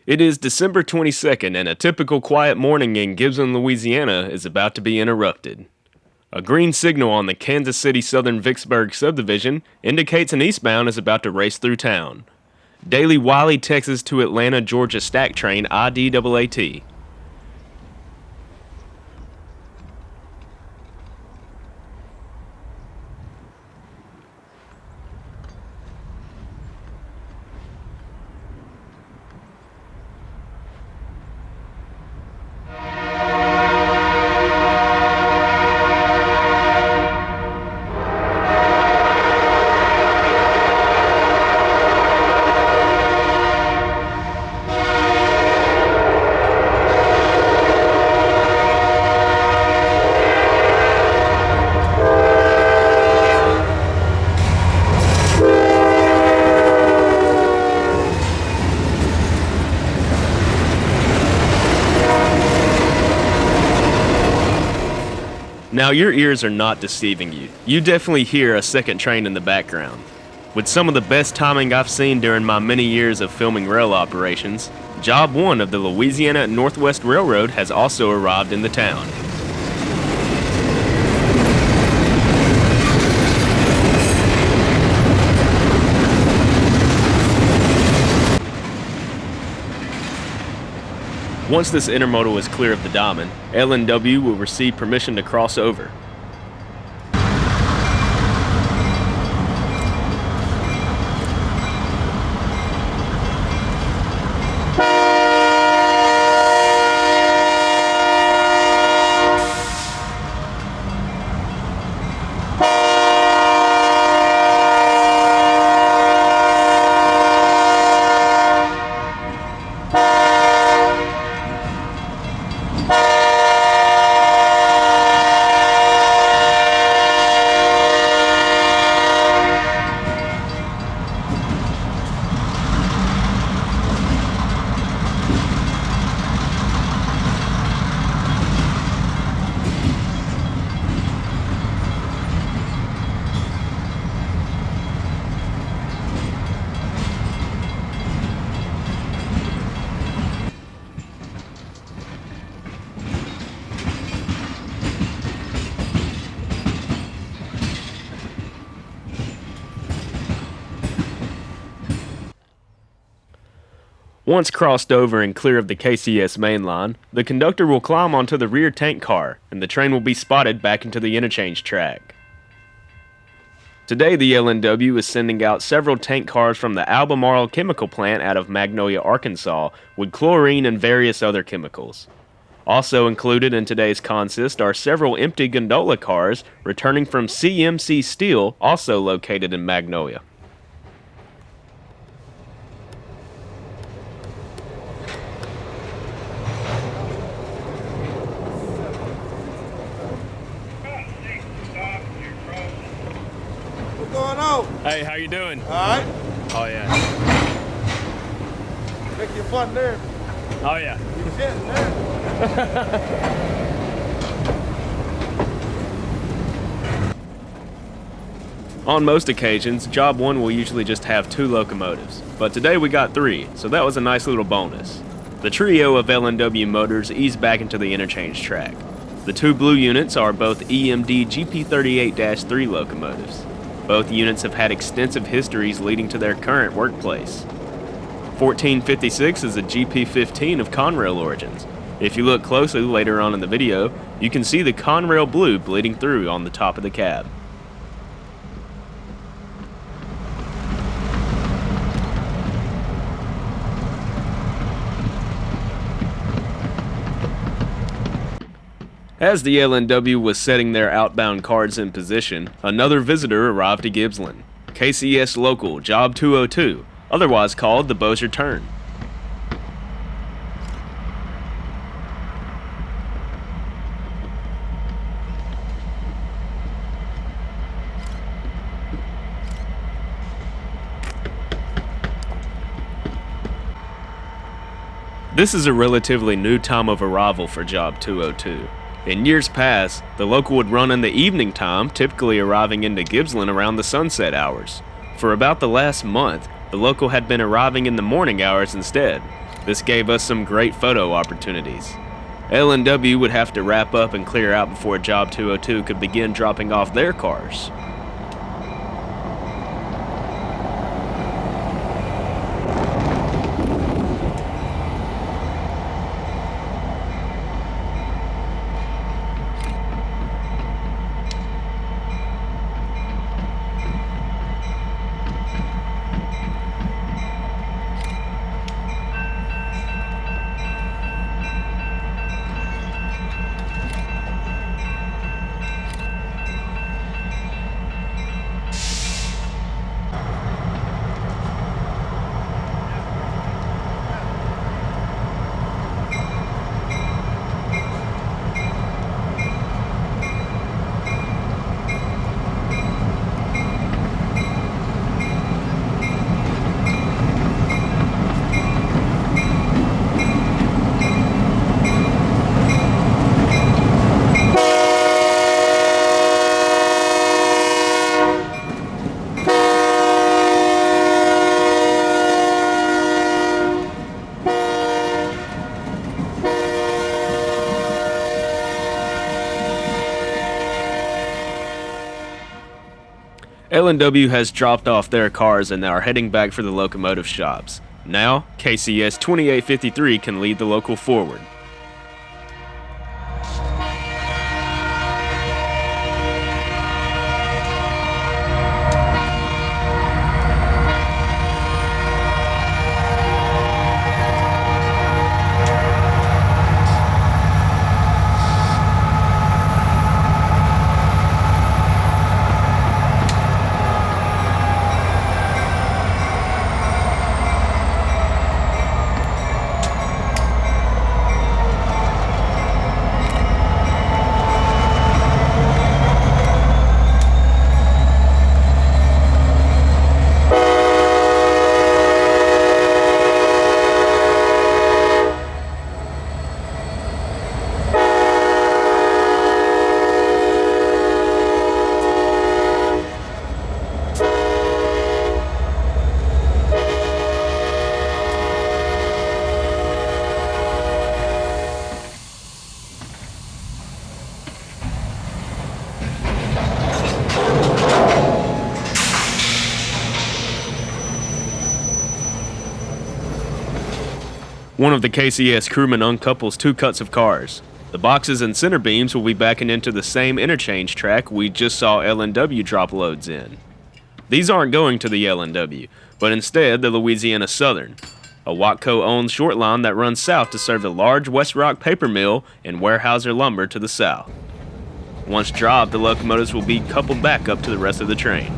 It is December 22nd, and a typical quiet morning in Gibson, Louisiana is about to be interrupted. A green signal on the Kansas City Southern Vicksburg subdivision indicates an eastbound is about to race through town. Daily Wiley, Texas to Atlanta, Georgia stack train IDAAT. Now, your ears are not deceiving you. You definitely hear a second train in the background. With some of the best timing I've seen during my many years of filming rail operations, Job 1 of the Louisiana Northwest Railroad has also arrived in the town. Once this intermodal is clear of the diamond, L&NW will receive permission to cross over. Once crossed over and clear of the KCS main line, the conductor will climb onto the rear tank car, and the train will be spotted back into the interchange track. Today, the L&NW is sending out several tank cars from the Albemarle chemical plant out of Magnolia, Arkansas, with chlorine and various other chemicals. Also included in today's consist are several empty gondola cars returning from CMC Steel, also located in Magnolia. What's going on? Hey, how you doing? All right. Oh yeah. Make your fun there. Oh yeah. You're sitting there. On most occasions, Job 1 will usually just have 2 locomotives, but today we got 3, so that was a nice little bonus. The trio of L&NW motors ease back into the interchange track. The 2 blue units are both EMD GP38-3 locomotives. Both units have had extensive histories leading to their current workplace. 1456 is a GP15 of Conrail origins. If you look closely later on in the video, you can see the Conrail blue bleeding through on the top of the cab. As the L&NW was setting their outbound cars in position, another visitor arrived to Gibbsland. KCS local Job 202, otherwise called the Bossier Turn. This is a relatively new time of arrival for Job 202. In years past, the local would run in the evening time, typically arriving into Gibbsland around the sunset hours. For about the last month, the local had been arriving in the morning hours instead. This gave us some great photo opportunities. L&W would have to wrap up and clear out before Job 202 could begin dropping off their cars. L&W has dropped off their cars and are heading back for the locomotive shops. Now, KCS 2853 can lead the local forward. One of the KCS crewmen uncouples two cuts of cars. The boxes and center beams will be backing into the same interchange track we just saw L&W drop loads in. These aren't going to the L&W, but instead the Louisiana Southern, a Watco-owned short line that runs south to serve the large West Rock paper mill and Weyerhaeuser lumber to the south. Once dropped, the locomotives will be coupled back up to the rest of the train.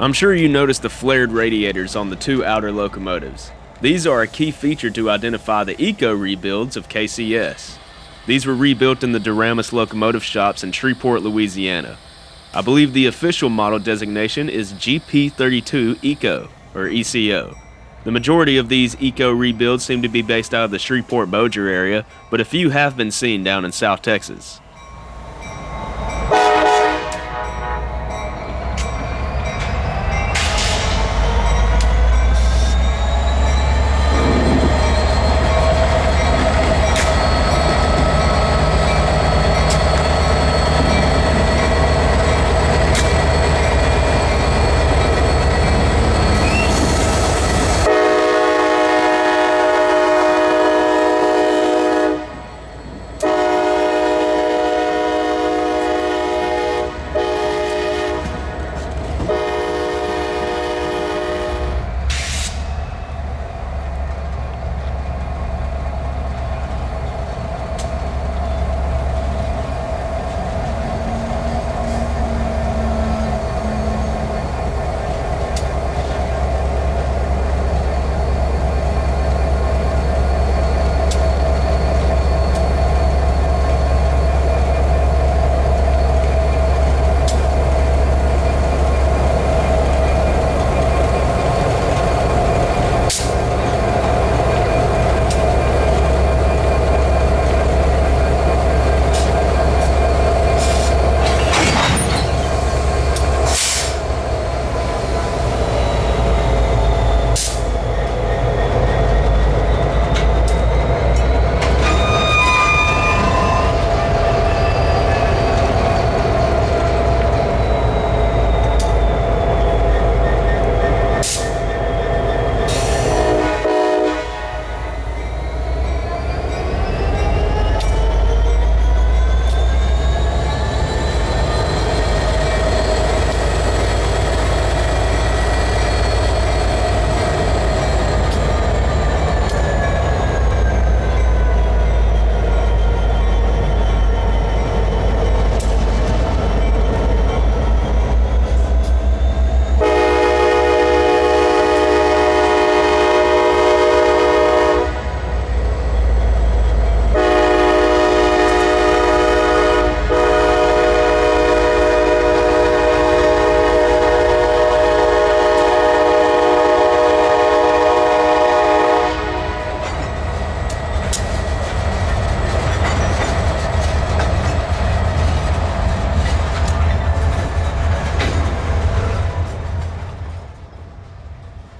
I'm sure you noticed the flared radiators on the two outer locomotives. These are a key feature to identify the eco rebuilds of KCS. These were rebuilt in the Duramus locomotive shops in Shreveport, Louisiana. I believe the official model designation is GP32 Eco, or ECO. The majority of these eco rebuilds seem to be based out of the Shreveport-Bossier area, but a few have been seen down in South Texas.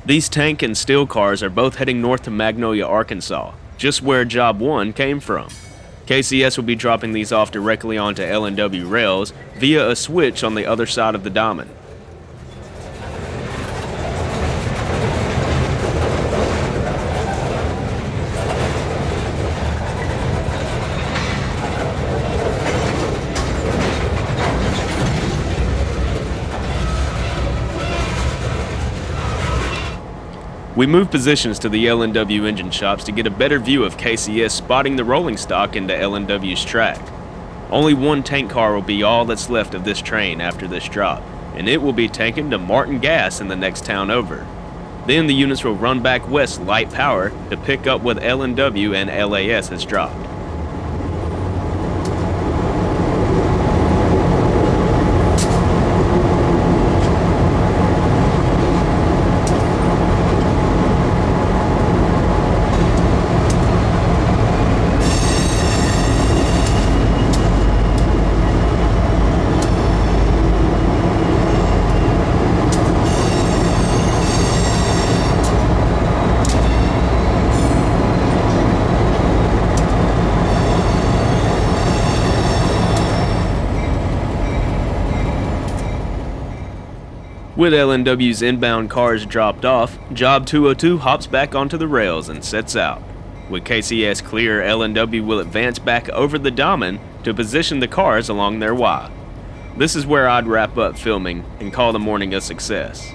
These tank and steel cars are both heading north to Magnolia, Arkansas, just where Job 1 came from. KCS will be dropping these off directly onto L&W rails via a switch on the other side of the diamond. We move positions to the L&W engine shops to get a better view of KCS spotting the rolling stock into L&W's track. Only one tank car will be all that's left of this train after this drop, and it will be taken to Martin Gas in the next town over. Then the units will run back west light power to pick up what L&W and LAS has dropped. With L&W's inbound cars dropped off, Job 202 hops back onto the rails and sets out. With KCS clear, L&W will advance back over the diamond to position the cars along their Y. This is where I'd wrap up filming and call the morning a success.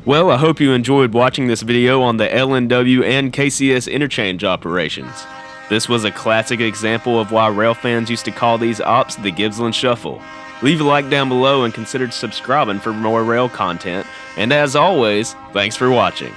Well, I hope you enjoyed watching this video on the L&W and KCS interchange operations. This was a classic example of why rail fans used to call these ops the Gibbsland Shuffle. Leave a like down below and consider subscribing for more rail content, and as always, thanks for watching.